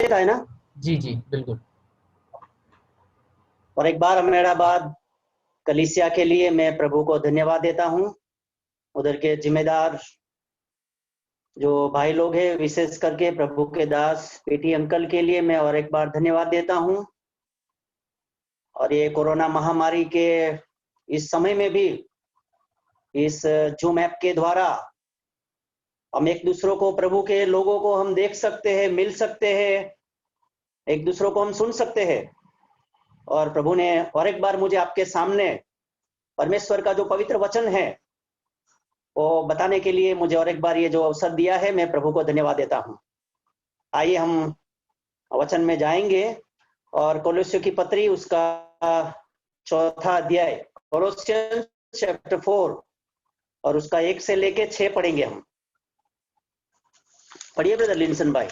देता है ना। जी जी बिल्कुल। और एक बार मेरा बाद कलीसिया के लिए मैं प्रभु को धन्यवाद देता हूँ। उधर के जिम्मेदार जो भाई लोग हैं, विशेष करके प्रभु के दास पीटी अंकल के लिए मैं और एक बार धन्यवाद देता हूँ। और ये कोरोना महामारी के इस समय में भी इस जूम ऐप के द्वारा हम एक दूसरों को, प्रभु के लोगों को हम देख सकते हैं, मिल सकते हैं, एक दूसरों को हम सुन सकते हैं। और प्रभु ने और एक बार मुझे आपके सामने परमेश्वर का जो पवित्र वचन है वो बताने के लिए मुझे और एक बार ये जो अवसर दिया है, मैं प्रभु को धन्यवाद देता हूँ। आइए हम वचन में जाएंगे और कोलोसियों की पत्री उसका 4था अध्याय, कोलोसियंस चैप्टर 4 और उसका 1 से लेके 6 पढ़ेंगे हम। पढ़िए ब्रदर लिंसन भाई।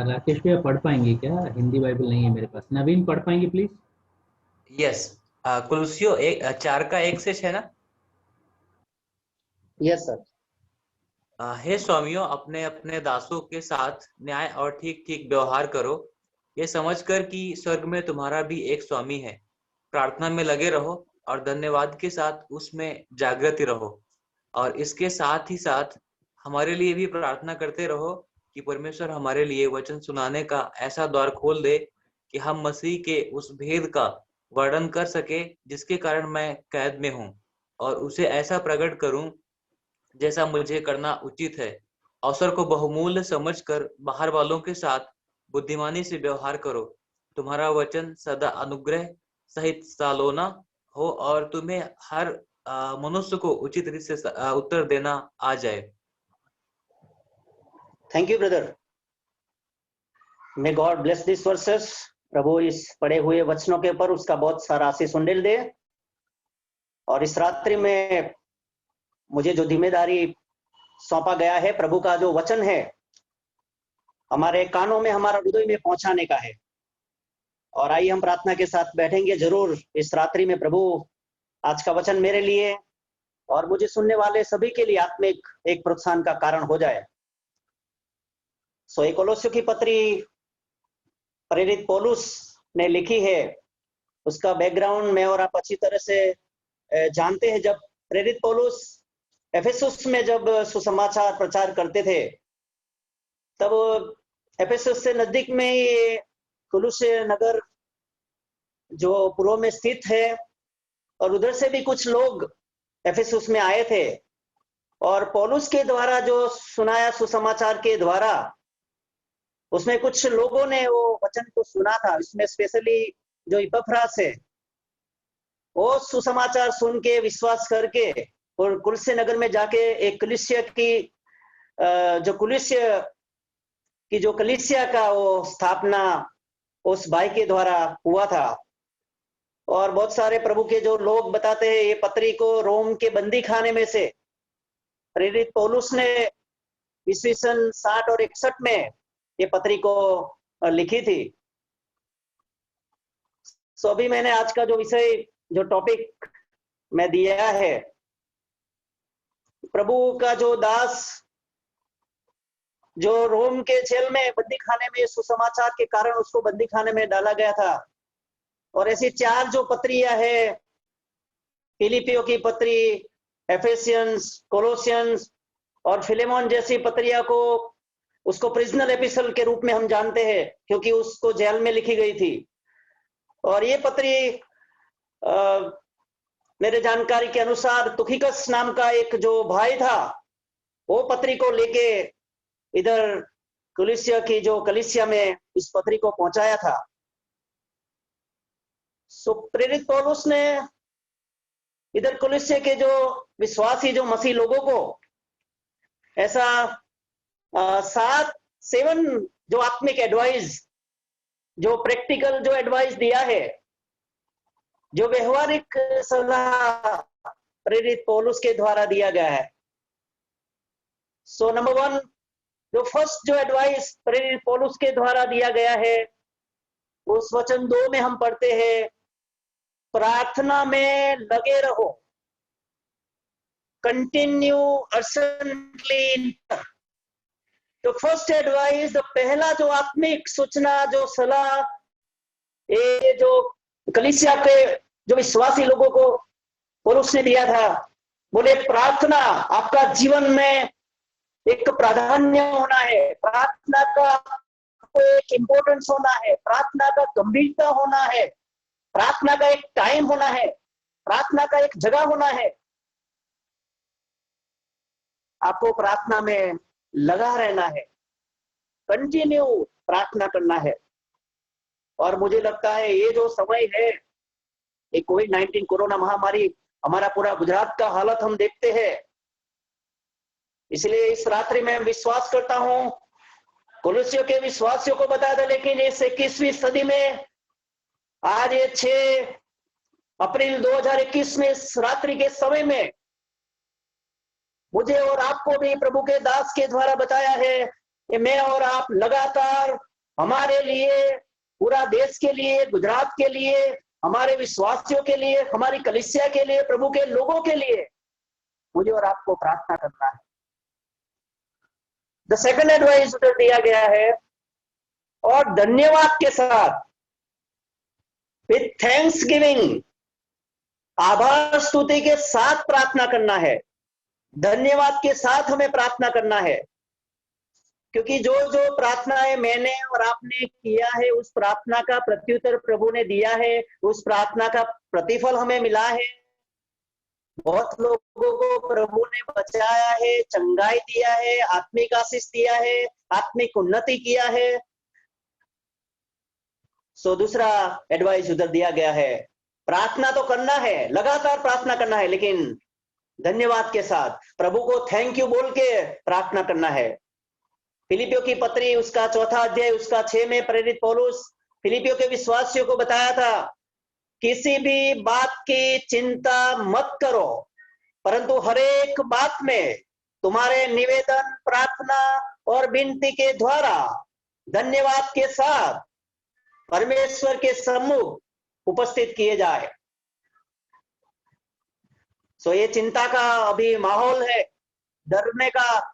राकेश भैया पढ़ पाएंगे क्या? हिंदी बाइबल नहीं है मेरे पास। नवीन पढ़ पाएंगे प्लीज? यस। कुलसियो 4 का 1 से 6 ना। Yes sir. हे स्वामियों, अपने अपने दासों के साथ न्याय और ठीक ठीक व्यवहार करो, ये समझकर कि स्वर्ग में तुम्हारा भी एक स्वामी है। प्रार्थना में लगे रहो और धन्यवाद के साथ उसमें जागृति रहो। और इसके साथ ही साथ हमारे लिए भी प्रार्थना करते रहो कि परमेश्वर हमारे लिए वचन सुनाने का ऐसा द्वार खोल दे कि हम मसीह के उस भेद का वर्णन कर सके जिसके कारण मैं कैद में हूँ, और उसे ऐसा प्रकट करूं जैसा मुझे करना उचित है। अवसर को बहुमूल्य समझकर बाहर वालों के साथ बुद्धिमानी से व्यवहार करो। तुम्हारा वचन सदा अनुग्रह सहित सालोना हो और तुम्हें हर मनुष्य को उचित रीति से उत्तर देना आ जाए। Thank you brother. May God bless this verses. प्रभु इस पढ़े हुए वचनों के ऊपर उसका बहुत सारा आशीष उंडेल दे। और इस रात्रि में मुझे जो जिम्मेदारी सौंपा गया है, प्रभु का जो वचन है हमारे कानों में, हमारा हृदय में पहुंचाने का है। और आइए हम प्रार्थना के साथ बैठेंगे। जरूर इस रात्रि में प्रभु आज का वचन मेरे लिए और मुझे सुनने वाले सभी के लिए आत्मिक एक प्रोत्साहन का कारण हो जाए। सो कोलोसियों की पत्री प्रेरित पौलुस ने लिखी है। उसका बैकग्राउंड मैं और आप अच्छी तरह से जानते हैं। जब प्रेरित पौलुस एफेसुस में जब सुसमाचार प्रचार करते थे, तब एफेसुस से नजदीक में ये कुलुस्य नगर जो पूर्व में स्थित है, और उधर से भी कुछ लोग एफेसुस में आए थे। और पौलुस के द्वारा जो सुनाया सुसमाचार के द्वारा, उसमें कुछ लोगों ने वो वचन को सुना था। इसमें स्पेशली जो इपफ्रास है, वो सुसमाचार सुन के विश्वास करके और कुलस्य नगर में जाके एक कलीसिया की जो कलीसिया का वो स्थापना उस भाई के द्वारा हुआ था। और बहुत सारे प्रभु के जो लोग बताते हैं, ये पत्री को रोम के बंदी खाने में से प्रेरित पौलुस ने ईस्वी सन 60 और 61 में ये पत्री को लिखी थी। सो अभी मैंने आज का जो विषय, जो टॉपिक मैं दिया है, प्रभु का जो दास जो रोम के जेल में, बंदी खाने में, सुसमाचार के कारण उसको बंदी खाने में डाला गया था। और ऐसी 4 जो पत्रियां है, फिलिपियो की पत्री, एफेसियंस, कोलोसियंस और फिलेमोन जैसी पत्रियां को, उसको प्रिजनर एपिसल के रूप में हम जानते हैं, क्योंकि उसको जेल में लिखी गई थी। और ये पत्री मेरे जानकारी के अनुसार तुखिकस नाम का एक जो भाई था, वो पत्री को लेके इधर कलीसिया की जो कलीसिया में इस पत्री को पहुंचाया था। सो प्रेरित पौलुस ने इधर कलीसिया के जो विश्वासी, जो मसीह लोगों को ऐसा 7 जो आत्मिक एडवाइस, जो प्रैक्टिकल जो एडवाइस दिया है, जो व्यवहारिक सलाह प्रेरित पौलुस के द्वारा दिया गया है। सो नंबर 1, जो फर्स्ट जो एडवाइस प्रेरित पौलुस के द्वारा दिया गया है, उस वचन 2 में हम पढ़ते हैं, प्रार्थना में लगे रहो। Continue urgently. तो फर्स्ट एडवाइस, तो पहला जो आत्मिक सूचना, जो सलाह, ये जो कलीसिया के जो विश्वासी लोगों को पौलुस ने दिया था, बोले प्रार्थना आपका जीवन में एक प्राधान्य होना है, प्रार्थना का एक इंपॉर्टेंस होना है, प्रार्थना का गंभीरता होना है, प्रार्थना का एक टाइम होना है, प्रार्थना का एक जगह होना है। आपको प्रार्थना में लगा रहना है, कंटिन्यू प्रार्थना करना है। और मुझे लगता है ये जो समय है, ये कोविड-19 कोरोना महामारी, हमारा पूरा गुजरात का हालत हम देखते हैं। इसलिए इस रात्रि में विश्वास करता हूं, कोलोसियों के विश्वासियों को बता दे, लेकिन इस 21वीं सदी में आज ये 6 अप्रैल 2021 में इस रात्रि के समय में मुझे और आपको भी प्रभु के दास के द्वारा बताया है कि मैं और आप लगातार हमारे लिए, पूरा देश के लिए, गुजरात के लिए, हमारे विश्वासियों के लिए, हमारी कलीसिया के लिए, प्रभु के लोगों के लिए मुझे और आपको प्रार्थना करना है। द सेकंड एडवाइस उधर दिया गया है, और धन्यवाद के साथ, विथ थैंक्स गिविंग, आभार स्तुति के साथ प्रार्थना करना है। धन्यवाद के साथ हमें प्रार्थना करना है, क्योंकि जो जो प्रार्थनाएं मैंने और आपने किया है, उस प्रार्थना का प्रत्युत्तर प्रभु ने दिया है, उस प्रार्थना का प्रतिफल हमें मिला है। बहुत लोगों को प्रभु ने बचाया है, चंगाई दिया है, आत्मिक आशीष दिया है, आत्मिक उन्नति किया है। सो दूसरा एडवाइस उधर दिया गया है, प्रार्थना तो करना है, लगातार प्रार्थना करना है, लेकिन धन्यवाद के साथ प्रभु को थैंक यू बोल के प्रार्थना करना है। फिलिपियों की पत्री उसका 4 अध्याय उसका 6 में प्रेरित पौलुस फिलिपियों के विश्वासियों को बताया था, किसी भी बात की चिंता मत करो, परंतु हर एक बात में तुम्हारे निवेदन, प्रार्थना और विनती के द्वारा धन्यवाद के साथ परमेश्वर के सम्मुख उपस्थित किए जाए। सो ये चिंता का अभी माहौल है, डरने का।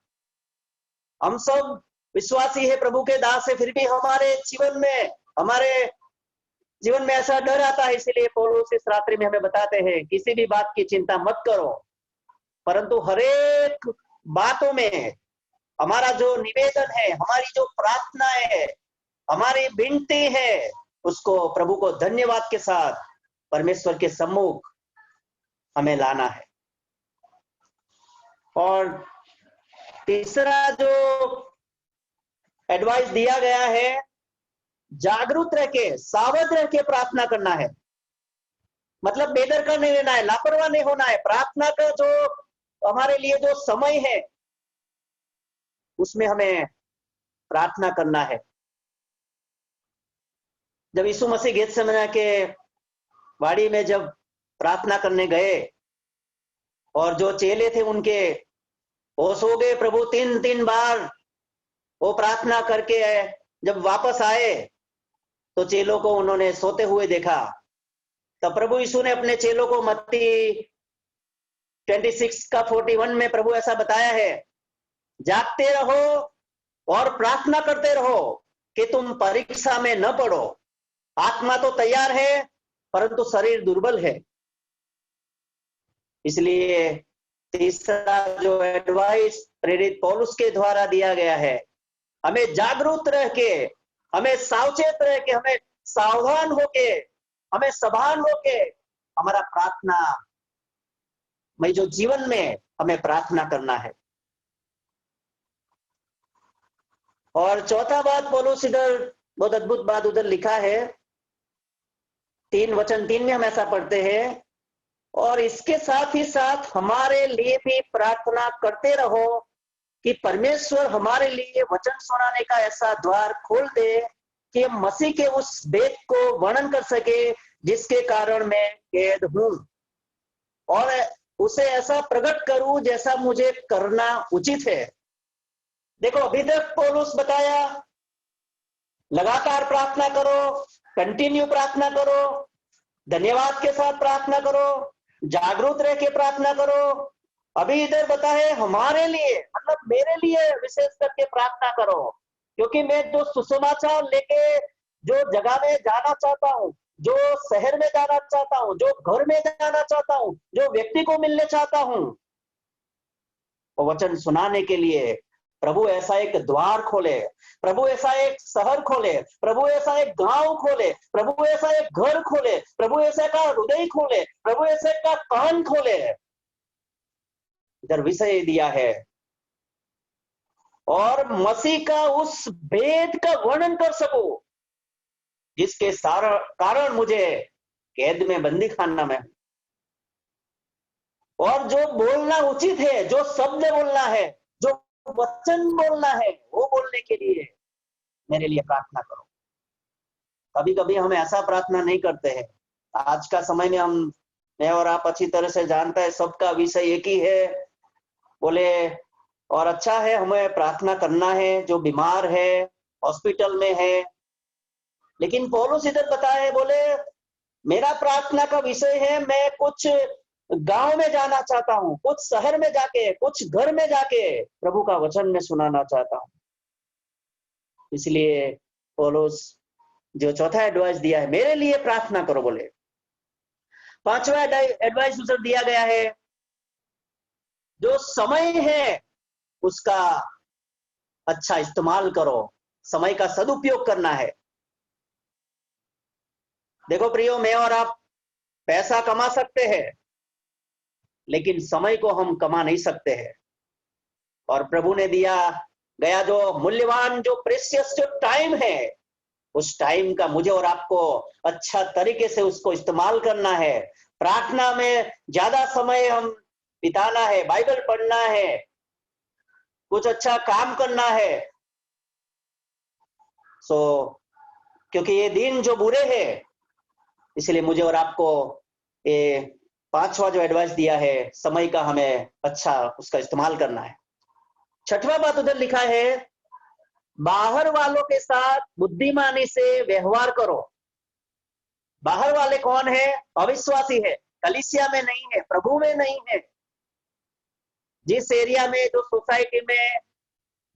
हम सब विश्वासी है, प्रभु के दास है, फिर भी हमारे जीवन में ऐसा डर आता है। इसलिए पौलुस इस रात्रि में हमें बताते हैं, किसी भी बात की चिंता मत करो, परंतु हरेक बातों में हमारा जो निवेदन है, हमारी जो प्रार्थनाएं है, हमारी विनती है, उसको प्रभु को धन्यवाद के साथ परमेश्वर के सम्मुख हमें लाना है। और तीसरा जो एडवाइस दिया गया है, जागरूक रह के, सावध रह के प्रार्थना करना है। मतलब बेदरकार नहीं रहना है, लापरवाह नहीं होना है। प्रार्थना का जो हमारे लिए जो समय है, उसमें हमें प्रार्थना करना है। जब यीशु मसीह गेतसेमने के वाड़ी में जब प्रार्थना करने गए, और जो चेले थे उनके वो सो गए, प्रभु 3 बार वो प्रार्थना करके जब वापस आए तो चेलों को उन्होंने सोते हुए देखा। तब प्रभु यीशु ने अपने चेलों को मत्ती 26 का 41 में प्रभु ऐसा बताया है, जागते रहो और प्रार्थना करते रहो कि तुम परीक्षा में न पड़ो। आत्मा तो तैयार है परंतु शरीर दुर्बल है। इसलिए तीसरा जो एडवाइस प्रेरित पौलुस के द्वारा दिया गया है, हमें जागरूक रह के, हमें सावचेत रह के, हमें सावधान होके, हमें सभान होके हमारा प्रार्थना में जो जीवन में हमें प्रार्थना करना है। और चौथा बात पौलुस इधर बहुत अद्भुत बात उधर लिखा है, 3 वचन 3 में हम ऐसा पढ़ते हैं, और इसके साथ ही साथ हमारे लिए भी प्रार्थना करते रहो कि परमेश्वर हमारे लिए वचन सुनाने का ऐसा द्वार खोल दे कि हम मसीह के उस भेद को वर्णन कर सके जिसके कारण मैं कैद हूं, और उसे ऐसा प्रकट करूं जैसा मुझे करना उचित है। देखो, अभी तक पौलुस बताया लगातार प्रार्थना करो, कंटिन्यू प्रार्थना करो, धन्यवाद के साथ प्रार्थना करो, जागरूक रह के प्रार्थना करो, अभी इधर बता है हमारे लिए, मतलब मेरे लिए विशेष करके प्रार्थना करो, क्योंकि मैं जो सुसमाचार लेके जो जगह में जाना चाहता हूँ, जो शहर में जाना चाहता हूँ, जो घर में जाना चाहता हूँ, जो व्यक्ति को मिलने चाहता हूँ, वो वचन सुनाने के लिए प्रभु ऐसा एक द्वार खोले, प्रभु ऐसा एक शहर खोले, प्रभु ऐसा एक गांव खोले, प्रभु ऐसा एक घर खोले, प्रभु ऐसा का हृदय खोले, प्रभु ऐसे का कान खोले। इधर विषय दिया है और मसीह का उस भेद का वर्णन कर सकूं जिसके सारा कारण मुझे कैद में, बंदी खाना में, और जो बोलना उचित है, जो शब्द बोलना है, जो वचन बोलना है, वो बोलने के लिए मेरे लिए प्रार्थना करो। कभी कभी हम ऐसा प्रार्थना नहीं करते हैं। आज का समय में मैं और आप अच्छी तरह से जानता है, सबका विषय एक ही है, बोले और अच्छा है, हमें प्रार्थना करना है जो बीमार है, हॉस्पिटल में है। लेकिन पौलुस इधर बताया है, बोले मेरा प्रार्थना का विषय है, मैं कुछ गांव में जाना चाहता हूँ, कुछ शहर में जाके, कुछ घर में जाके प्रभु का वचन में सुनाना चाहता हूँ। इसलिए पौलुस जो चौथा एडवाइस दिया है, मेरे लिए प्रार्थना करो बोले। पांचवा एडवाइस उधर दिया गया है, जो समय है उसका अच्छा इस्तेमाल करो, समय का सदुपयोग करना है। देखो प्रियो, मैं और आप पैसा कमा सकते हैं, लेकिन समय को हम कमा नहीं सकते हैं। और प्रभु ने दिया गया जो मूल्यवान, जो प्रेशियस जो टाइम है, उस टाइम का मुझे और आपको अच्छा तरीके से उसको इस्तेमाल करना है। प्रार्थना में ज्यादा समय हम बिताना है, बाइबल पढ़ना है, कुछ अच्छा काम करना है। क्योंकि ये दिन जो बुरे हैं, इसलिए मुझे और आपको ये पांचवा जो एडवाइस दिया है, समय का हमें अच्छा उसका इस्तेमाल करना है। छठवां बात उधर लिखा है, बाहर वालों के साथ बुद्धिमानी से व्यवहार करो। बाहर वाले कौन है? अविश्वासी है, कलीसिया में नहीं है, प्रभु में नहीं है। जिस एरिया में, जो सोसाइटी में,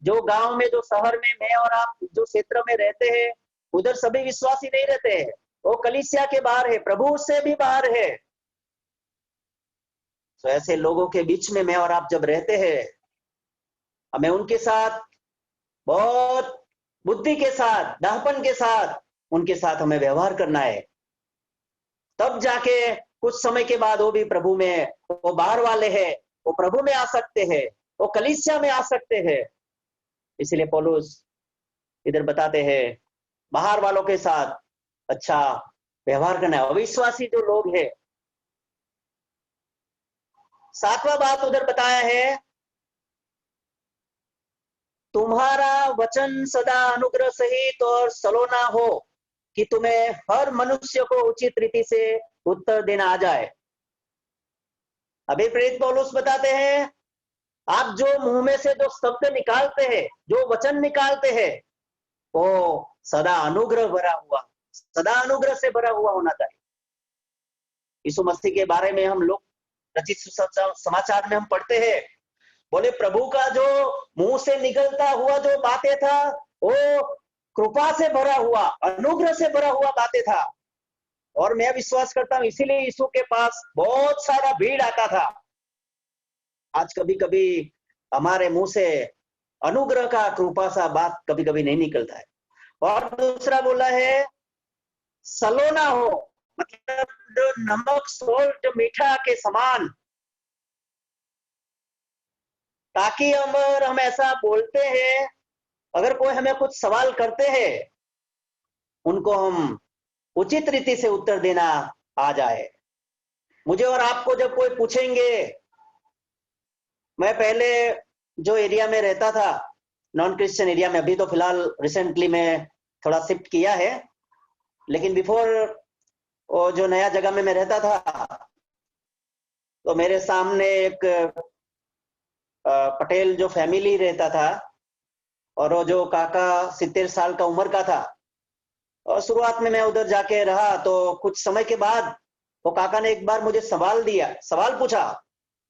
जो गांव में, जो शहर में मैं और आप जो क्षेत्र में रहते हैं, उधर सभी विश्वासी नहीं रहते हैं, वो कलीसिया के बाहर है, प्रभु से भी बाहर है। तो ऐसे लोगों के बीच में मैं और आप जब रहते हैं, हमें उनके साथ बहुत बुद्धि के साथ, दाहपन के साथ उनके साथ हमें व्यवहार करना है। तब जाके कुछ समय के बाद वो भी प्रभु में, वो बाहर वाले हैं, वो प्रभु में आ सकते हैं, वो कलीसिया में आ सकते हैं। इसलिए पौलुस इधर बताते हैं, बाहर वालों के साथ अच्छा व्यवहार करना है, अविश्वासी जो लोग हैं। सातवां बात उधर बताया है, तुम्हारा वचन सदा अनुग्रह सहित और सलोना हो, कि तुम्हें हर मनुष्य को उचित रीति से उत्तर देना आ जाए। अभी प्रेरित पौलुस बताते हैं, आप जो मुंह में से जो शब्द निकालते हैं, जो वचन निकालते हैं, वो सदा अनुग्रह भरा हुआ, सदा अनुग्रह से भरा हुआ होना चाहिए। यीशु मसीह के बारे में हम लोग रचित समाचार में हम पढ़ते हैं, बोले प्रभु का जो मुंह से निकलता हुआ जो बातें था, वो कृपा से भरा हुआ, अनुग्रह से भरा हुआ बातें था। और मैं विश्वास करता हूं इसीलिए यीशु के पास बहुत सारा भीड़ आता था। आज कभी कभी हमारे मुंह से अनुग्रह का, कृपा सा बात कभी कभी नहीं निकलता है। और दूसरा बोला है, सलोना हो, मतलब जो नमक, सोल्ट, मीठा के समान, ताकि हम ऐसा बोलते हैं, अगर कोई हमें कुछ सवाल करते हैं, उनको हम उचित रीति से उत्तर देना आ जाए। मुझे और आपको जब कोई पूछेंगे, मैं पहले जो एरिया में रहता था, नॉन क्रिश्चियन एरिया में, अभी तो फिलहाल रिसेंटली में थोड़ा शिफ्ट किया है, लेकिन बिफोर वो जो नया जगह में मैं रहता था, तो मेरे सामने एक पटेल जो फैमिली रहता था, और वो जो काका 70 साल का उम्र का था। और शुरुआत में मैं उधर जाके रहा, तो कुछ समय के बाद वो काका ने एक बार मुझे सवाल पूछा,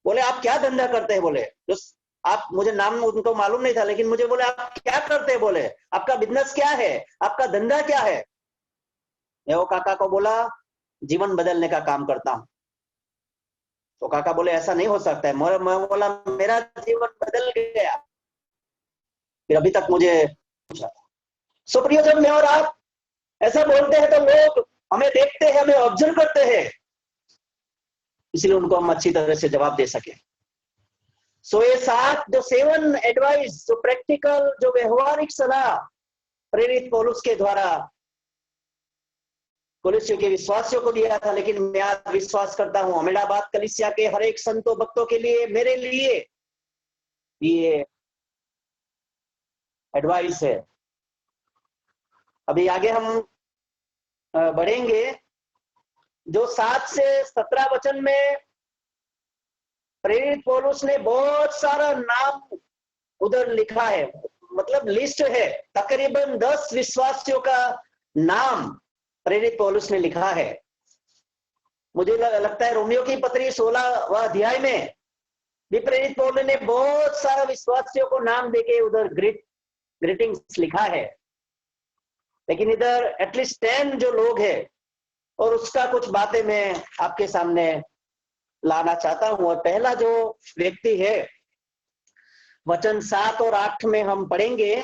बोले आप क्या धंधा करते हैं? बोले जो आप, मुझे नाम उनको मालूम नहीं था, लेकिन मुझे बोले आप क्या करते हैं? बोले आपका बिजनेस क्या है, आपका धंधा क्या है? मैं वो काका को बोला जीवन बदलने का काम करता हूं। तो काका बोले ऐसा नहीं हो सकता है। मैं बोला मेरा जीवन बदल गया, फिर अभी तक मुझे सुप्रियो, जब मैं और आप ऐसा बोलते हैं तो लोग हमें देखते हैं, हमें ऑब्जर्व करते हैं, इसलिए उनको हम अच्छी तरह से जवाब दे सके। सो ये 7 एडवाइस, जो प्रैक्टिकल, जो व्यवहारिक सलाह प्रेरित पौलुस के द्वारा कलीसिया के विश्वासियों को दिया था, लेकिन मैं आज विश्वास करता हूं अहमदाबाद कलीसिया के हर एक संतों भक्तों के लिए, मेरे लिए ये एडवाइस है। अभी आगे हम बढ़ेंगे। जो 7 से 17 वचन में प्रेरित पौलुस ने बहुत सारा नाम उधर लिखा है, मतलब लिस्ट है, तकरीबन 10 विश्वासियों का नाम प्रेरित पौलुस ने लिखा है। मुझे लगता है रोमियो की पत्री 16वां अध्याय में भी प्रेरित पौलुस ने बहुत सारा विश्वासियों को नाम देके उधर ग्रीटिंग्स लिखा है। लेकिन इधर एटलीस्ट 10 जो लोग हैं, और उसका कुछ बातें मैं आपके सामने लाना चाहता हूं। और पहला जो व्यक्ति है, वचन 7 और 8 में हम पढ़ेंगे,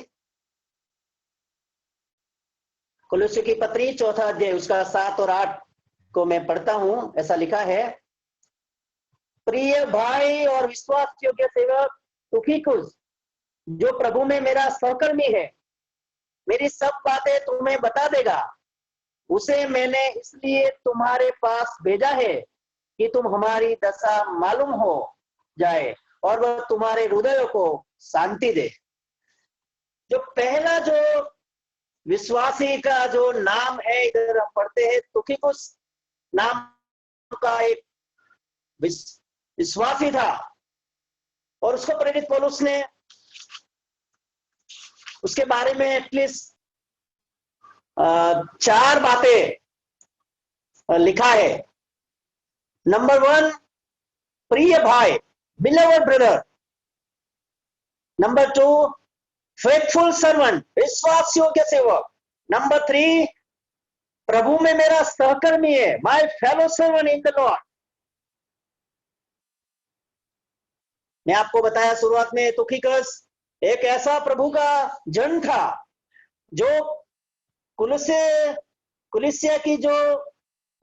कुलुस्सी की पत्री 4 अध्याय उसका 7 और 8 को मैं पढ़ता हूं। ऐसा लिखा है, प्रिय भाई और विश्वास योग्य सेवक तुखिकुस, जो प्रभु में मेरा सहकर्मी है, मेरी सब बातें तुम्हें बता देगा। उसे मैंने इसलिए तुम्हारे पास भेजा है कि तुम हमारी दशा मालूम हो जाए और वह तुम्हारे हृदयों को शांति दे। जो पहला जो विश्वासी का जो नाम है, इधर हम पढ़ते हैं, तुखिकुस नाम का एक विश्वासी था, और उसको प्रेरित पौलुस ने उसके बारे में एटलीस्ट 4 बातें लिखा है। नंबर 1, प्रिय भाई, beloved brother. Number 2, faithful servant, विश्वास योग्य सेवक। नंबर 3, प्रभु में मेरा सहकर्मी है, my fellow servant in the Lord. मैं आपको बताया शुरुआत में, तुखिकुस एक ऐसा प्रभु का जन था जो कुलिसिया की जो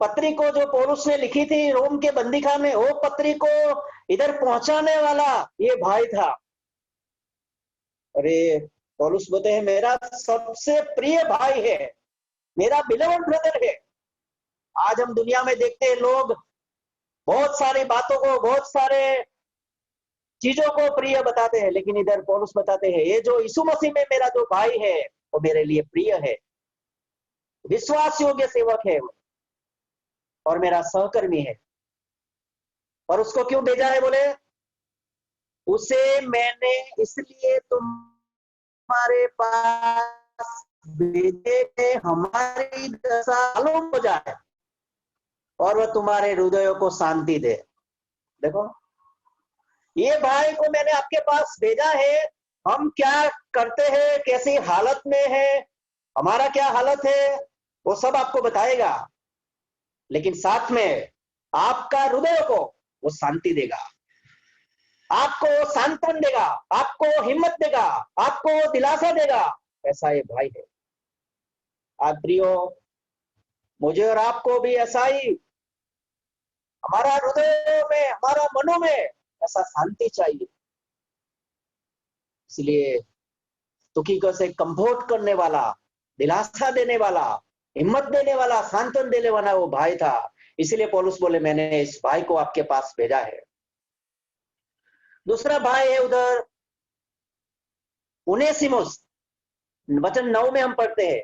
पत्री को जो पौलुस ने लिखी थी रोम के बंदीखाने में, वो पत्री को इधर पहुंचाने वाला ये भाई था। अरे पौलुस बोलते हैं मेरा सबसे प्रिय भाई है, मेरा बिलवड ब्रदर है। आज हम दुनिया में देखते हैं लोग बहुत सारी बातों को, बहुत सारे चीजों को प्रिय बताते हैं, लेकिन इधर पौलुस बताते हैं ये जो यीशु मसीह में मेरा जो भाई है वो मेरे लिए प्रिय है, विश्वास योग्य सेवक है और मेरा सहकर्मी है। और उसको क्यों भेजा है? बोले उसे मैंने इसलिए तुम्हारे पास भेजे हमारी दशा मालूम हो जाए और वह तुम्हारे हृदयों को शांति दे। देखो, ये भाई को मैंने आपके पास भेजा है, हम क्या करते हैं, कैसी हालत में है, हमारा क्या हालत है, वो सब आपको बताएगा, लेकिन साथ में आपका हृदय को वो शांति देगा, आपको सांत्वन देगा, आपको हिम्मत देगा, आपको दिलासा देगा। ऐसा ये भाई है। आप प्रियो, मुझे और आपको भी ऐसा ही हमारा हृदय में, हमारा मनों में ऐसा शांति चाहिए। इसलिए तुखिकुस से कंफर्ट करने वाला, दिलासा देने वाला, हिम्मत देने वाला, सांत्वन देने वाला वो भाई था। इसलिए पौलुस बोले मैंने इस भाई को आपके पास भेजा है। दूसरा भाई है उधर उनेसिमुस, वचन 9 में हम पढ़ते हैं,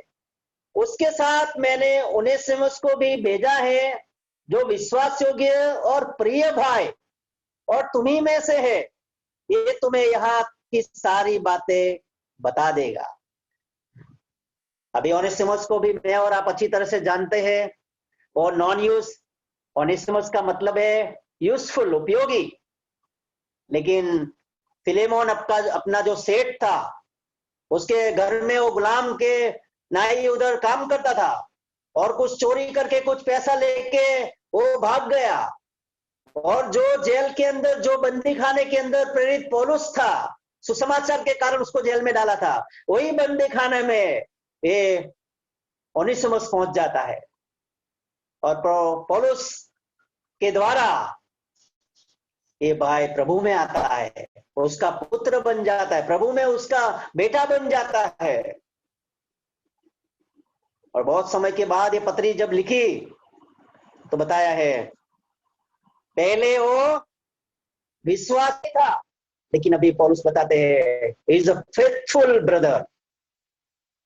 उसके साथ मैंने उनेसिमुस को भी भेजा है, जो विश्वास योग्य और प्रिय भाई और तुम्ही में से है। ये तुम्हें यहाँ की सारी बातें बता देगा। अभी ओनेसिमुस को भी मैं और आप अच्छी तरह से जानते हैं, और नॉन यूज, ओनेसिमुस का मतलब है यूजफुल, उपयोगी। लेकिन फिलेमोन अपना जो सेठ था, उसके घर में वो गुलाम के नाई उधर काम करता था, और कुछ चोरी करके कुछ पैसा लेके वो भाग गया। और जो जेल के अंदर, जो बंदी खाने के अंदर प्रेरित पौलुस था, सुसमाचार के कारण उसको जेल में डाला था, वही बंदी खाने में ये ओनेसिमुस पहुंच जाता है, और पौलुस के द्वारा ये भाई प्रभु में आता है, उसका पुत्र बन जाता है, प्रभु में उसका बेटा बन जाता है। और बहुत समय के बाद ये पत्री जब लिखी तो बताया है, पहले वो विश्वासी था, लेकिन अभी पौलुस बताते हैं इज अ फेथफुल ब्रदर,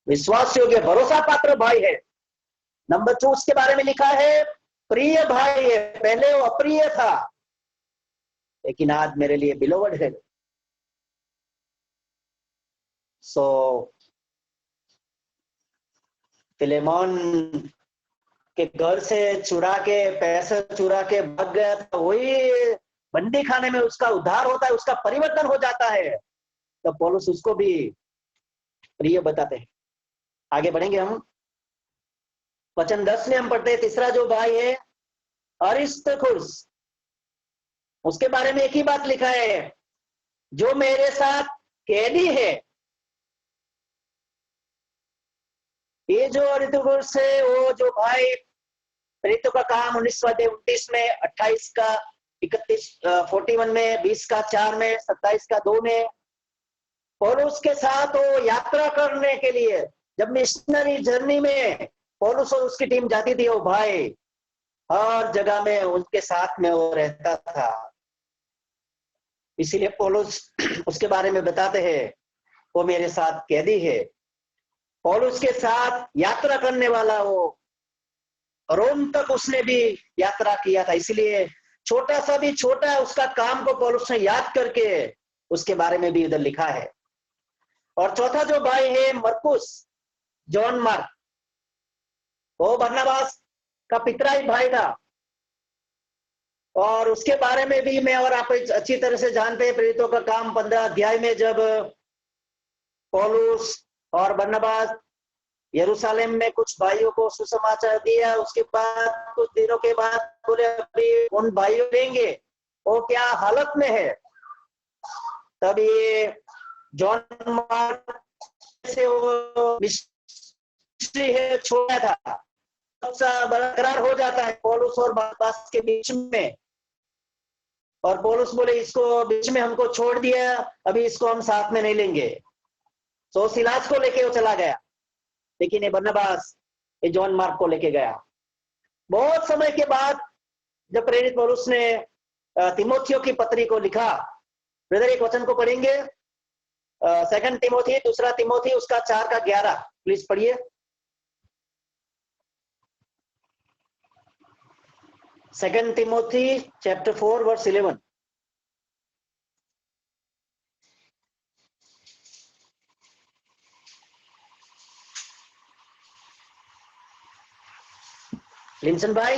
विश्वास योग्य भरोसा पात्र भाई है। नंबर 2 उसके बारे में लिखा है प्रिय भाई है, पहले वो अप्रिय था, लेकिन आज मेरे लिए बिलोवड है। सो फिलेमोन के घर से चुरा के, पैसे चुरा के भाग गया था, वही बंदी खाने में उसका उद्धार होता है, उसका परिवर्तन हो जाता है, तो पौलुस उसको भी प्रिय बताते हैं। आगे बढ़ेंगे हम। वचन 10 में हम पढ़ते हैं, तीसरा जो भाई है अरिस्तर्खुस, उसके बारे में एक ही बात लिखा है, जो मेरे साथ कैदी है। ये जो अरिस्तर्खुस है, वो जो भाई प्रेरितों का काम 19 में, 28 का 31, 41 में, 20 का 4 में, 27 का 2 में, पौलुस के साथ वो यात्रा करने के लिए, जब मिशनरी जर्नी में पौलुस और उसकी टीम जाती थी, वो भाई हर जगह में उनके साथ में वो रहता था। इसीलिए पौलुस उसके बारे में बताते हैं, वो मेरे साथ कैदी है। पौलुस के साथ यात्रा करने वाला वो रोम तक उसने भी यात्रा किया था, इसलिए छोटा सा भी छोटा उसका काम को पौलुस ने याद करके उसके बारे में भी उधर लिखा है। और चौथा जो भाई है मरकुस, जॉन मार्क, वो बरनबास का पितराई भाई था, और उसके बारे में भी मैं और आप अच्छी तरह से जानते हैं। प्रेरितों का काम 15 अध्याय में जब पौलुस और बरनबास यरूशलेम में कुछ भाइयों को सुसमाचार दिया, उसके बाद कुछ दिनों के बाद बोले अभी उन भाइयों देंगे, वो क्या हालत में है। तब ये जॉन मार्क से वो मिस्ट्री है छोड़ा था, बरकरार हो जाता है पौलुस और बरनबास के बीच में। और पौलुस बोले इसको बीच में हमको छोड़ दिया, अभी इसको हम साथ में नहीं लेंगे। तो सिलास को लेके वो चला गया, लेकिन ये बरनबास ये जॉन मार्क को लेके गया। बहुत समय के बाद जब प्रेरित पौलुस ने तिमोथियो की पत्री को लिखा, ब्रदर एक वचन को पढ़ेंगे, 2 तिमोथी, दूसरा तिमोथी उसका 4 का 11, प्लीज पढ़िए। 2 तिमोथी चैप्टर 4 वर्स 11। लिंसन भाई।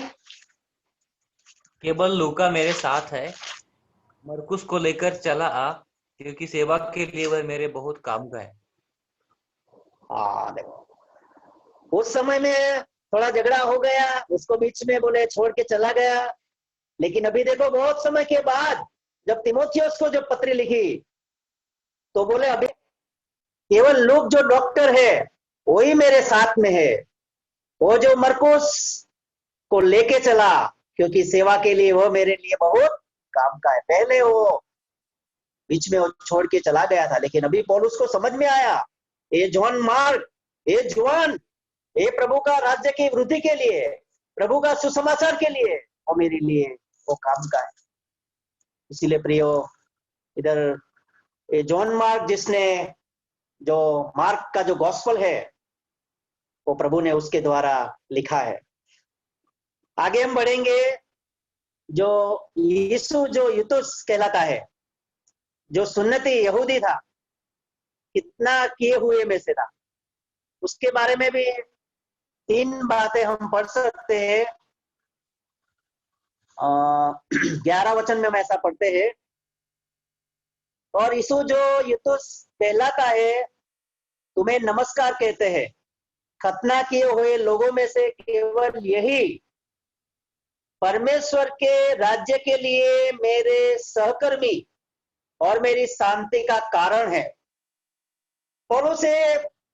केवल लूका मेरे साथ है, मरकुस को लेकर चला आ, क्योंकि सेवा के लिए वह मेरे बहुत काम का है। देखो उस समय में थोड़ा झगड़ा हो गया, उसको बीच में बोले छोड़ के चला गया, लेकिन अभी देखो बहुत समय के बाद जब तिमोथियस को जब पत्री लिखी तो बोले अभी केवल लूक जो डॉक्टर है वही मेरे साथ में है, वो जो मरकुस को लेके चला, क्योंकि सेवा के लिए वो मेरे लिए बहुत काम का है। पहले वो बीच में वो छोड़ के चला गया था, लेकिन अभी पौलुस को समझ में आया ये जॉन मार्क, ये जुआन, ये प्रभु का राज्य की वृद्धि के लिए, प्रभु का सुसमाचार के लिए वो मेरे लिए वो काम का है। इसीलिए प्रियो, इधर ये जॉन मार्क जिसने जो मार्क का जो गॉस्पेल है वो प्रभु ने उसके द्वारा लिखा है। आगे हम बढ़ेंगे। जो यीशु जो यूतुस कहलाता है, जो सुन्नती यहूदी था, कितना किए हुए में से था, उसके बारे में भी 3 बातें हम पढ़ सकते हैं। 11 वचन में हम ऐसा पढ़ते हैं, और यीशु जो युतुस कहलाता है, तुम्हें नमस्कार कहते हैं। खतना किए हुए लोगों में से केवल यही परमेश्वर के राज्य के लिए मेरे सहकर्मी और मेरी शांति का कारण है। पौलुस से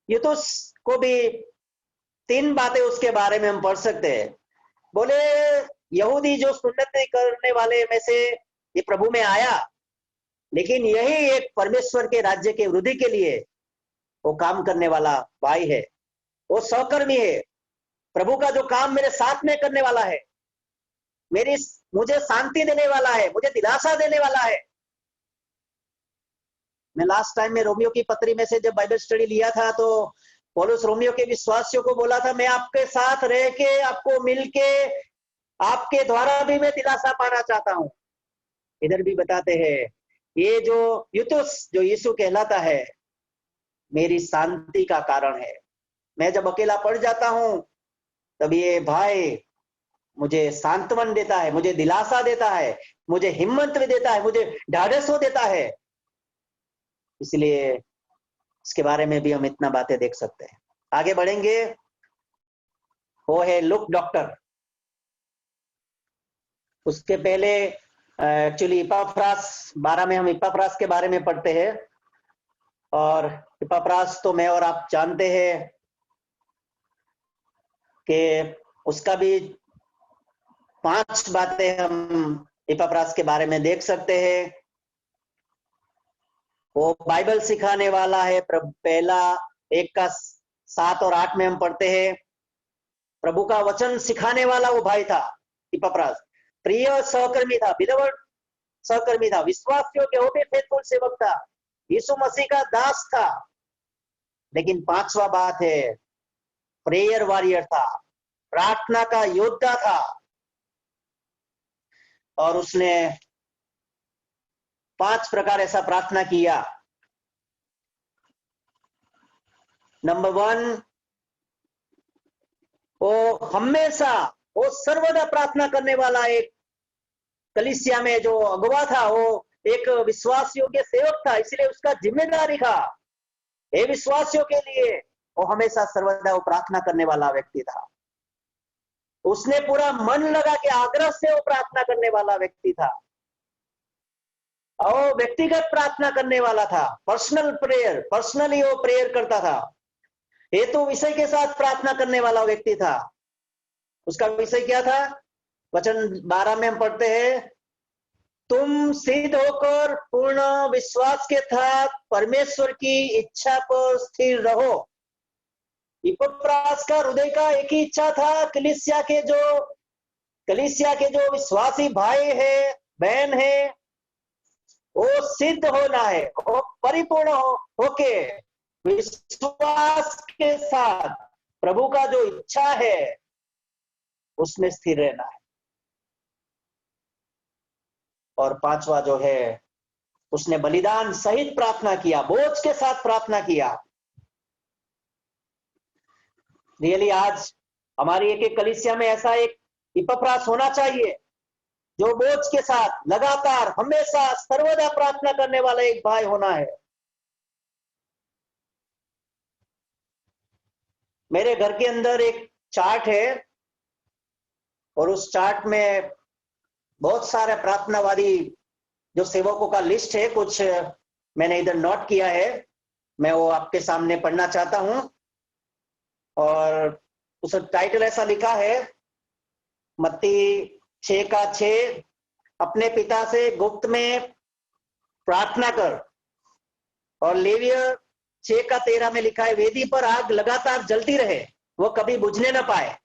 युतुस को भी 3 बातें उसके बारे में हम पढ़ सकते हैं। बोले यहूदी जो सुन्नत करने वाले में से ये प्रभु में आया, लेकिन यही एक परमेश्वर के राज्य के वृद्धि के लिए वो काम करने वाला भाई है, वो सहकर्मी है। प्रभु का जो काम मेरे साथ में करने वाला है, मुझे शांति देने वाला है, मुझे दिलासा देने वाला है। मैं लास्ट टाइम में रोमियो की पत्री में से जब बाइबल स्टडी लिया था, तो पौलुस रोमियो के विश्वासियों को बोला था, मैं आपके साथ रह के, आपको मिलके, आपके द्वारा भी मैं दिलासा पाना चाहता हूं। इधर भी बताते हैं, ये जो युतुस जो यीशु कहलाता है, मेरी शांति का कारण है। मैं जब अकेला पड़ जाता हूं, तब ये भाई मुझे सांत्वन देता है, मुझे दिलासा देता है, मुझे हिम्मत भी देता है, मुझे ढाढ़स देता है। इसलिए इसके बारे में भी हम इतना बातें देख सकते हैं। आगे बढ़ेंगे, वो है लुक डॉक्टर। उसके पहले एक्चुअली इपाफ्रास 12 में हम इपाफ्रास के बारे में पढ़ते हैं, और इपाफ्रास तो मैं और आप जानते हैं कि उसका भी 5 बातें हम इपाफ्रास के बारे में देख सकते हैं। वो बाइबल सिखाने वाला है। पहला 1 का 7 और 8 में हम पढ़ते हैं, प्रभु का वचन सिखाने वाला वो भाई था इपाफ्रास। प्रिय सहकर्मी था, बिलवड सहकर्मी था, विश्वास योग्य वो भी फेथफुल सेवक था, यीशु मसीह का दास था। लेकिन 5वां बात है, प्रेयर वॉरियर था, प्रार्थना का योद्धा था। और उसने 5 प्रकार ऐसा प्रार्थना किया। नंबर 1, वो हमेशा, वो सर्वदा प्रार्थना करने वाला एक कलीसिया में जो अगुवा था, वो एक विश्वास योग्य सेवक था, इसलिए उसका जिम्मेदारी था ये विश्वासियों के लिए वो हमेशा सर्वदा वो प्रार्थना करने वाला व्यक्ति था। उसने पूरा मन लगा के आग्रह से वो प्रार्थना करने वाला व्यक्ति था, और व्यक्तिगत प्रार्थना करने वाला था। पर्सनल प्रेयर, पर्सनली वो प्रेयर करता था। ये तो विषय के साथ प्रार्थना करने वाला व्यक्ति था। उसका विषय क्या था? वचन 12 में हम पढ़ते हैं, तुम सिद्ध होकर पूर्ण विश्वास के साथ परमेश्वर की इच्छा पर स्थिर रहो। इपफ्रास का हृदय का एक ही इच्छा था, कलीसिया के जो विश्वासी भाई है, बहन है, वो सिद्ध होना है, वो परिपूर्ण होके विश्वास के साथ प्रभु का जो इच्छा है उसमें स्थिर रहना है। और 5वां जो है, उसने बलिदान सहित प्रार्थना किया, बोझ के साथ प्रार्थना किया। रियली आज हमारी एक कलीसिया में ऐसा एक इपफ्रास होना चाहिए, जो बोझ के साथ लगातार हमेशा सर्वदा प्रार्थना करने वाला एक भाई होना है। मेरे घर के अंदर एक चार्ट है, और उस चार्ट में बहुत सारे प्रार्थनावादी जो सेवकों का लिस्ट है, कुछ मैंने इधर नोट किया है, मैं वो आपके सामने पढ़ना चाहता हूं। और उस टाइटल ऐसा लिखा है, मत्ती 6 का 6, अपने पिता से गुप्त में प्रार्थना कर। और लेविय 6 का 13 में लिखा है, वेदी पर आग लगातार जलती रहे, वो कभी बुझने ना पाए।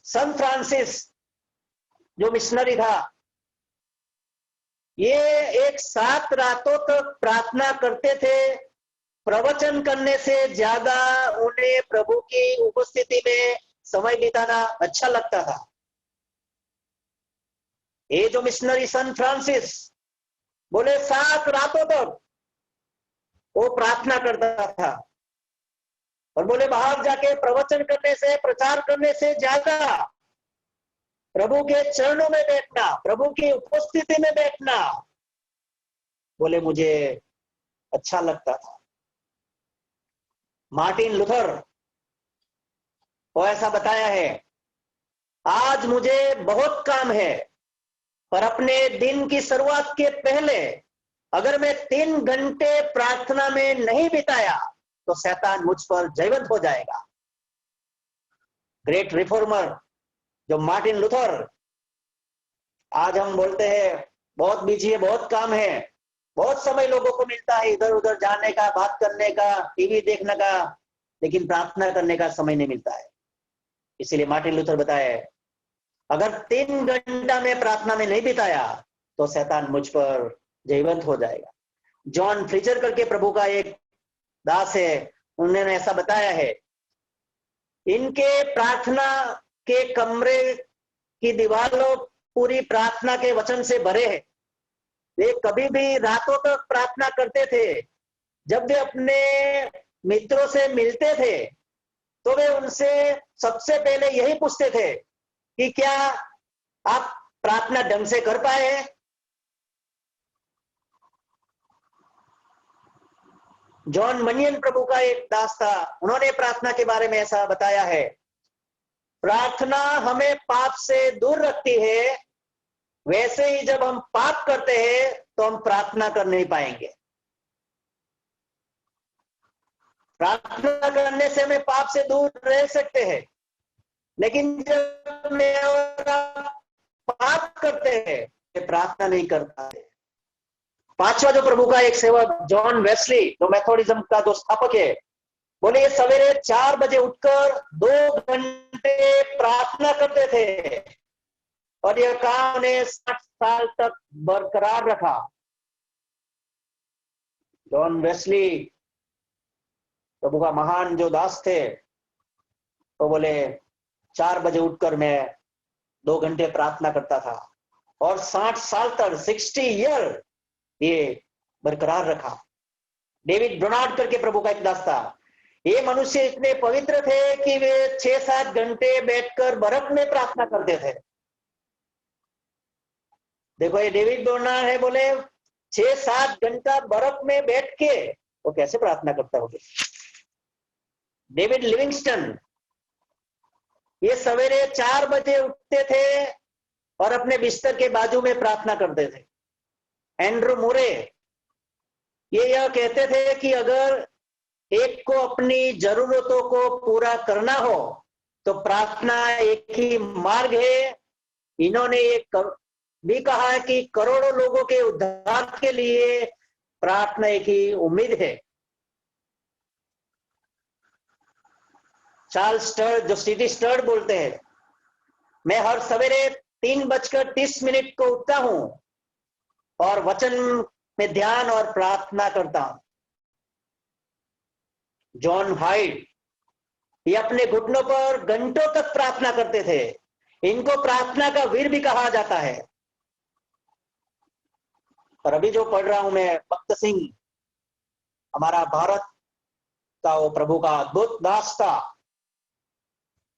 सन फ्रांसिस जो मिशनरी था, ये एक 7 रातों तक प्रार्थना करते थे। प्रवचन करने से ज्यादा उन्हें प्रभु की उपस्थिति में समय बिताना अच्छा लगता था। ये जो मिशनरी सन फ्रांसिस, बोले 7 रातों तक वो प्रार्थना करता था। और बोले बाहर जाके प्रवचन करने से, प्रचार करने से ज्यादा प्रभु के चरणों में बैठना, प्रभु की उपस्थिति में बैठना, बोले मुझे अच्छा लगता था। मार्टिन लूथर को ऐसा बताया है, आज मुझे बहुत काम है, पर अपने दिन की शुरुआत के पहले अगर मैं 3 घंटे प्रार्थना में नहीं बिताया तो शैतान मुझ पर जयवंत हो जाएगा। ग्रेट रिफॉर्मर जो मार्टिन लूथर, आज हम बोलते हैं बहुत बिजी है, बहुत काम है, बहुत समय लोगों को मिलता है इधर उधर जाने का, बात करने का, टीवी देखने का, लेकिन प्रार्थना करने का समय नहीं मिलता है। इसीलिए मार्टिन लूथर बताए, अगर 3 घंटा में प्रार्थना में नहीं बिताया तो शैतान मुझ पर जयवंत हो जाएगा। जॉन फ्रीचर करके प्रभु का एक दास है, उन्होंने ऐसा बताया है, इनके प्रार्थना के कमरे की दीवारों पूरी प्रार्थना के वचन से भरे हैं। वे कभी भी रातों तक प्रार्थना करते थे। जब वे अपने मित्रों से मिलते थे तो वे उनसे सबसे पहले यही पूछते थे कि क्या आप प्रार्थना ढंग से कर पाए हैं? जॉन मनियन प्रभु का एक दास था, उन्होंने प्रार्थना के बारे में ऐसा बताया है, प्रार्थना हमें पाप से दूर रखती है, वैसे ही जब हम पाप करते हैं तो हम प्रार्थना कर नहीं पाएंगे। प्रार्थना करने से हमें पाप से दूर रह सकते हैं, लेकिन जब मैं और आप पाप करते हैं प्रार्थना नहीं करता है। 5वां जो प्रभु का एक सेवक जॉन वेस्ली, जो मेथोडिज्म का जो स्थापक है, बोले ये सवेरे 4 बजे उठकर 2 घंटे प्रार्थना करते थे और यह काम ने 60 साल तक बरकरार रखा। जॉन वेस्ली प्रभु का महान जो दास थे, तो बोले 4 बजे उठकर मैं 2 घंटे प्रार्थना करता था और 60 साल तक 60 ईयर ये बरकरार रखा। डेविड ब्रनार्ड करके प्रभु का एक दास था, ये मनुष्य इतने पवित्र थे कि वे 6-7 घंटे बैठकर बर्फ में प्रार्थना करते थे। देखो ये डेविड ब्रनार्ड है, बोले 6-7 घंटा बर्फ में बैठ के वो कैसे प्रार्थना करता होगा। डेविड लिविंगस्टन, ये सवेरे 4 बजे उठते थे और अपने बिस्तर के बाजू में प्रार्थना करते थे। एंड्रू मुरे, ये यह कहते थे कि अगर एक को अपनी जरूरतों को पूरा करना हो तो प्रार्थना एक ही मार्ग है। इन्होंने एक भी कहा है कि करोड़ों लोगों के उद्धार के लिए प्रार्थना एक ही उम्मीद है। चार्ल्स स्टर्ड, जो सिटी स्टर्ड बोलते हैं, मैं हर सवेरे 3:30 को उठता हूं और वचन में ध्यान और प्रार्थना करता हूं। जॉन हाइड, ये अपने घुटनों पर घंटों तक प्रार्थना करते थे। इनको प्रार्थना का वीर भी कहा जाता है। और अभी जो पढ़ रहा हूं मैं, भक्त सिंह, हमारा भारत का वो प्रभु का अद्भुत दास था।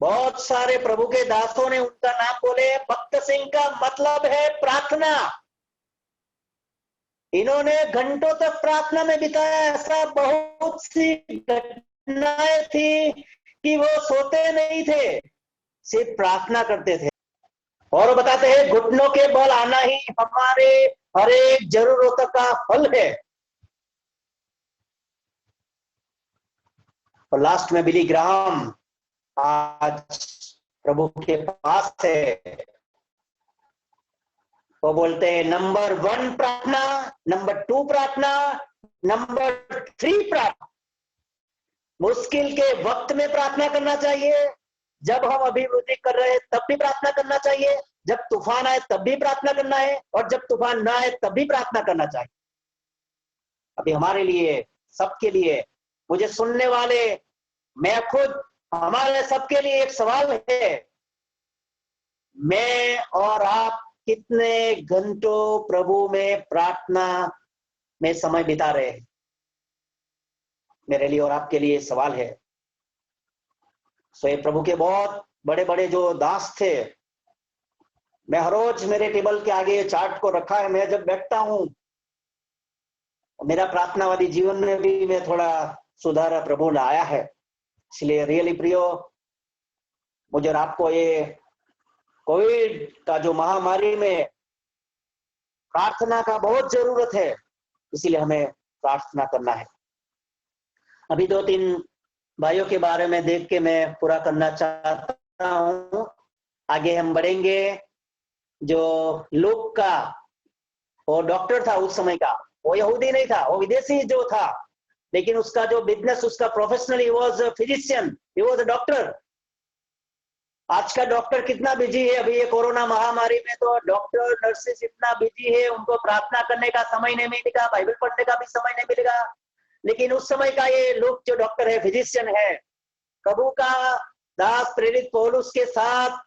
बहुत सारे प्रभु के दासों ने उनका नाम बोले। भक्त सिंह का मतलब है प्रार्थना। इन्होंने घंटों तक प्रार्थना में बिताया। ऐसा बहुत सी घटनाएं थी कि वो सोते नहीं थे, सिर्फ प्रार्थना करते थे। और वो बताते हैं घुटनों के बल आना ही हमारे हर एक जरूरतों का फल है। और लास्ट में बिली ग्राहम आज प्रभु के पास है। वो बोलते हैं नंबर 1 प्रार्थना, नंबर 2 प्रार्थना, नंबर 3 प्रार्थना। मुश्किल के वक्त में प्रार्थना करना चाहिए, जब हम अभिवृद्धि कर रहे हैं तब भी प्रार्थना करना चाहिए, जब तूफान आए तब भी प्रार्थना करना है, और जब तूफान ना आए तब भी प्रार्थना करना चाहिए। अभी हमारे लिए, सबके लिए, मुझे सुनने वाले, मैं खुद, हमारे सबके लिए एक सवाल है, मैं और आप कितने घंटों प्रभु में प्रार्थना में समय बिता रहे हैं? मेरे लिए और आपके लिए सवाल है। सो ये प्रभु के बहुत बड़े बड़े जो दास थे, मैं हर रोज मेरे टेबल के आगे ये चार्ट को रखा है। मैं जब बैठता हूँ, मेरा प्रार्थनावादी जीवन में भी मैं थोड़ा सुधार प्रभु ने आया है। इसलिए रियली प्रियो, मुझे और आपको ये कोविड का जो महामारी में प्रार्थना का बहुत जरूरत है, इसीलिए हमें प्रार्थना करना है। अभी 2-3 भाइयों के बारे में देख के मैं पूरा करना चाहता हूँ, आगे हम बढ़ेंगे। जो लूक का वो डॉक्टर था उस समय का, वो यहूदी नहीं था, वो विदेशी जो था, लेकिन उसका जो बिजनेस, उसका professional, he was physician, he was a doctor. आज का डॉक्टर कितना बिजी है, अभी ये कोरोना महामारी में तो डॉक्टर नर्सेस इतना बिजी है, उनको प्रार्थना करने का समय नहीं मिलेगा, बाइबल पढ़ने का भी समय नहीं मिलेगा। लेकिन उस समय का ये लोग जो डॉक्टर है, फिजिशियन है, प्रभु का दास प्रेरित पौलुस के साथ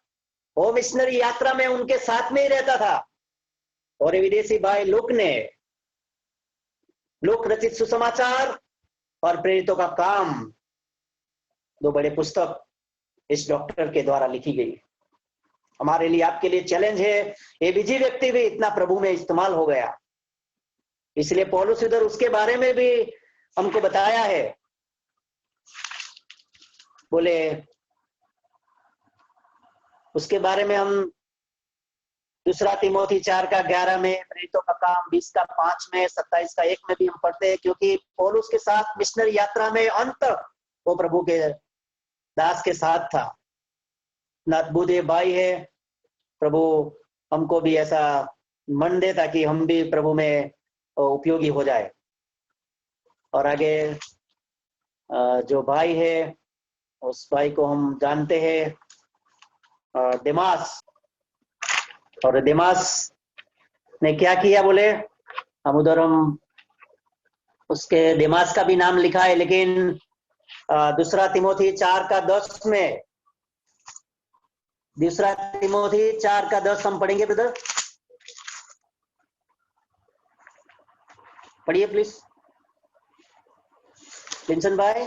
वो मिशनरी यात्रा में उनके साथ में ही रहता था। और विदेशी भाई लूक रचित सुसमाचार और प्रेरितों का काम, 2 बड़े पुस्तक इस डॉक्टर के द्वारा लिखी गई। हमारे लिए, आपके लिए चैलेंज है, ये बिजी व्यक्ति भी इतना प्रभु में इस्तेमाल हो गया। इसलिए पौलुस इधर उसके बारे में भी हमको बताया है। बोले उसके बारे में हम 2 तीमोथी 4:11 में, प्रेरितों का काम 20:5 में, 27:1 में भी हम पढ़ते हैं। क्योंकि पौलुस के साथ मिशनरी यात्रा में अंत वो प्रभु के दास के साथ था। अद्भुत भाई है। प्रभु हमको भी ऐसा मन दे ताकि हम भी प्रभु में उपयोगी हो जाए। और आगे जो भाई है, उस भाई को हम जानते हैं, देमास। और देमास ने क्या किया बोले, हम उधर हम उसके देमास का भी नाम लिखा है, लेकिन 2 तीमोथी 4:10 में, 2 तीमोथी 4:10 हम पढ़ेंगे। ब्रदर पढ़िए प्लीज, लिंसन भाई।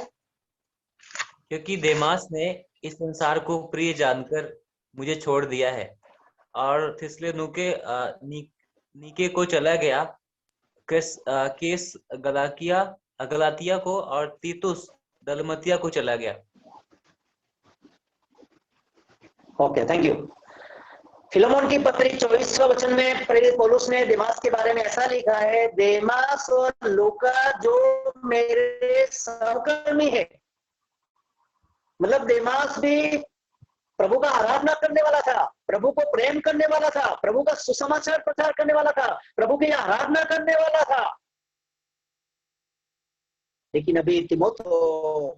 क्योंकि देमास ने इस संसार को प्रिय जानकर मुझे छोड़ दिया है और थिस्सलुनीके नीके को चला गया, केस गलातिया को, और तीतुस दलमतिया को चला गया। Okay, thank you. फिलेमोन की पत्री 24वां वचन में प्रेरित पौलुस ने देमास के बारे में ऐसा लिखा है, देमास और लूका जो मेरे सहकर्मी है। मतलब देमास भी प्रभु का आराधना करने वाला था, प्रभु को प्रेम करने वाला था, प्रभु का सुसमाचार प्रचार करने वाला था, प्रभु की आराधना करने वाला था। लेकिन अभी तीमुथियुस,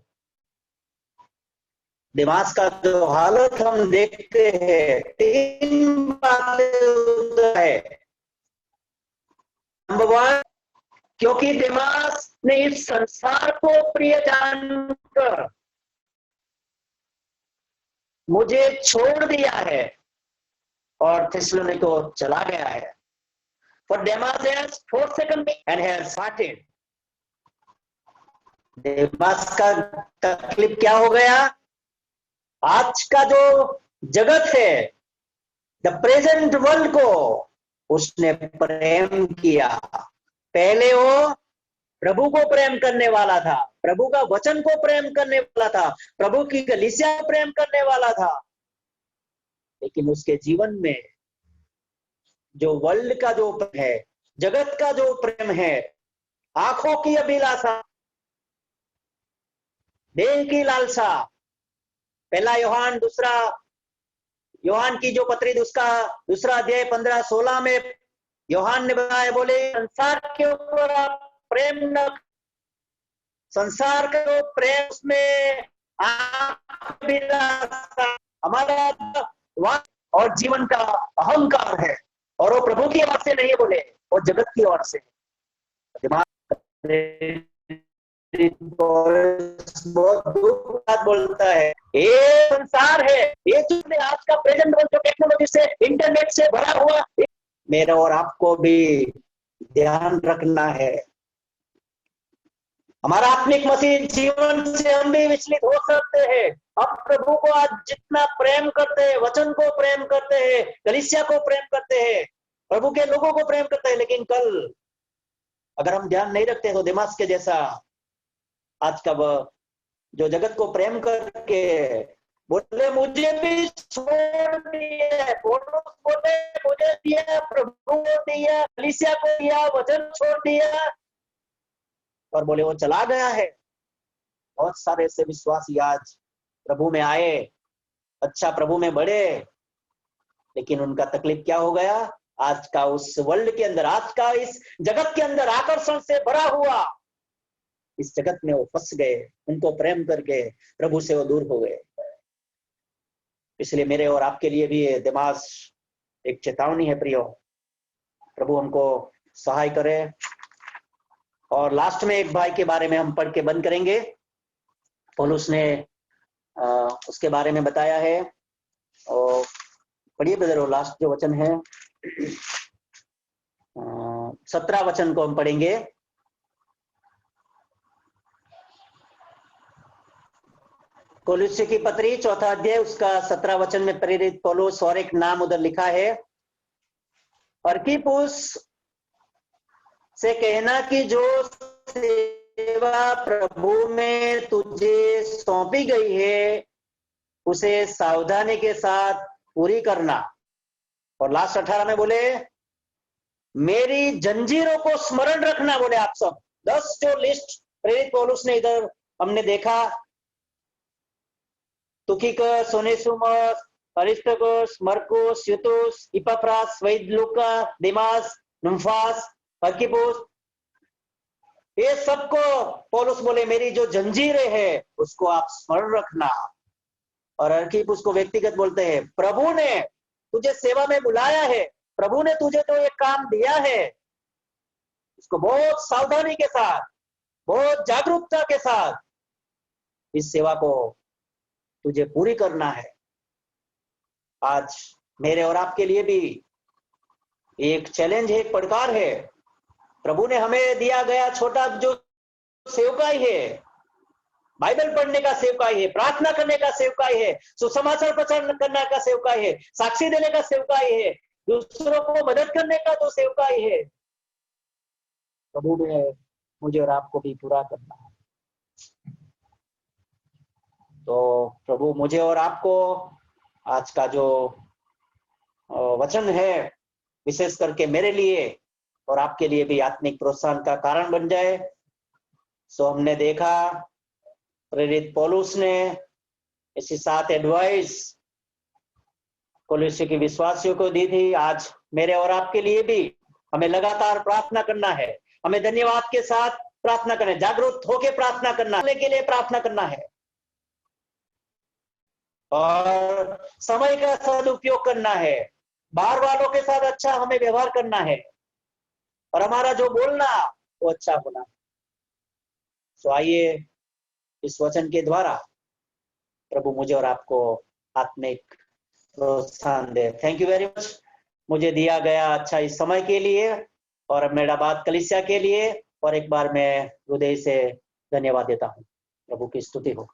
देमास का जो हालत हम देखते हैं, 3 बातें है। नंबर 1, क्योंकि देमास ने इस संसार को प्रिय जानकर मुझे छोड़ दिया है और थिस्सलुनीके को चला गया है। For Demas has forsaken me and has departed. देमास का तकलीफ क्या हो गया? आज का जो जगत है, द प्रेजेंट वर्ल्ड को उसने प्रेम किया। पहले वो प्रभु को प्रेम करने वाला था, प्रभु का वचन को प्रेम करने वाला था, प्रभु की कलीसिया को प्रेम करने वाला था। लेकिन उसके जीवन में जो वर्ल्ड का जो प्रेम है, जगत का जो प्रेम है, आंखों की अभिलाषा, देह की लालसा, 1 योहान, 2 योहान की जो पत्री, उसका 2 अध्याय 15-16 में योहान ने बताया, बोले संसार के ऊपर आप प्रेम न, संसार का जो प्रेम उसमें हमारा और जीवन का अहंकार है, और वो प्रभु की ओर से नहीं बोले, वो जगत की ओर से। बहुत दुख बात बोलता है, ये संसार है, ये जो आज का प्रेजेंट वर्ल्ड जो टेक्नोलॉजी से, इंटरनेट से भरा हुआ, मेरा और आपको भी ध्यान रखना है। हमारा आत्मिक मसीह जीवन से हम भी विचलित हो सकते हैं। अब प्रभु को आज जितना प्रेम करते हैं, वचन को प्रेम करते हैं, कलीसिया को प्रेम करते हैं, प्रभु के लोगों को प्रेम करते हैं, लेकिन कल अगर हम ध्यान नहीं रखते तो दिमाग के जैसा आज का वह जो जगत को प्रेम करके बोले मुझे भी छोड़ दिया, बोले मुझे दिया, प्रभु को दिया, कलीसिया को दिया, वचन छोड़ दिया और बोले वो चला गया है। बहुत सारे ऐसे विश्वासी आज प्रभु में आए, अच्छा प्रभु में बढ़े, लेकिन उनका तकलीफ क्या हो गया? आज का उस वर्ल्ड के अंदर, आज का इस जगत के अंदर आकर्षण से भरा हुआ इस जगत में वो फंस गए, उनको प्रेम करके प्रभु से वो दूर हो गए। इसलिए मेरे और आपके लिए भी ये दिमाग एक चेतावनी है प्रियो, प्रभु हमको सहाय करे। और लास्ट में एक भाई के बारे में हम पढ़ के बंद करेंगे। पौलुस ने उसके बारे में बताया है, और पढ़िए ब्रदर, वो लास्ट जो वचन है 17 वचन को हम पढ़ेंगे। कोलोस्सी की पत्री 4 अध्याय उसका 17 वचन में प्रेरित पौलुस और एक नाम उधर लिखा है, अर्किपुस से कहना कि जो सेवा प्रभु में तुझे सौंपी गई है उसे सावधानी के साथ पूरी करना। और लास्ट 18 में बोले मेरी जंजीरों को स्मरण रखना। बोले आप सब 10 जो लिस्ट प्रेरित पौलुस ने इधर हमने देखा, तुखिकस, ओनेसिमुस, अरिस्टार्कस, मरकुस, यूतुस, इपफ्रास, लूका, देमास, नुम्फास, अर्किपुस, ये सबको पौलुस बोले मेरी जो जंजीरें हैं उसको आप स्मरण रखना। और अर्किपुस को व्यक्तिगत बोलते हैं, प्रभु ने तुझे सेवा में बुलाया है, प्रभु ने तुझे तो एक काम दिया है, इसको बहुत सावधानी के साथ, बहुत जागरूकता के साथ इस सेवा को तुझे पूरी करना है। आज मेरे और आपके लिए भी एक चैलेंज है, एक पड़कार है। प्रभु ने हमें दिया गया छोटा जो सेवकाई है, बाइबल पढ़ने का सेवकाई है, प्रार्थना करने का सेवकाई है, सुसमाचार प्रचार करने का सेवकाई है, साक्षी देने का सेवकाई है, दूसरों को मदद करने का जो सेवकाई है, प्रभु ने मुझे और आपको भी पूरा करना है। तो प्रभु मुझे और आपको आज का जो वचन है विशेष करके मेरे लिए और आपके लिए भी आत्मिक प्रोत्साहन का कारण बन जाए। सो हमने देखा प्रेरित पौलुस ने ऐसी 7 एडवाइस कोलोस्सी के विश्वासियों को दी थी। आज मेरे और आपके लिए भी हमें लगातार प्रार्थना करना है, हमें धन्यवाद के साथ प्रार्थना करना है, जागरूक होकर प्रार्थना करना है, के लिए प्रार्थना करना है और समय का सदुपयोग करना है, बाहर वालों के साथ अच्छा हमें व्यवहार करना है और हमारा जो बोलना वो अच्छा होना। सो आइए इस वचन के द्वारा प्रभु मुझे और आपको आत्मिक प्रोत्साहन दे। थैंक यू वेरी मच मुझे दिया गया अच्छा इस समय के लिए और अहमदाबाद कलीसिया के लिए, और एक बार मैं हृदय से धन्यवाद देता हूँ। प्रभु की स्तुति हो।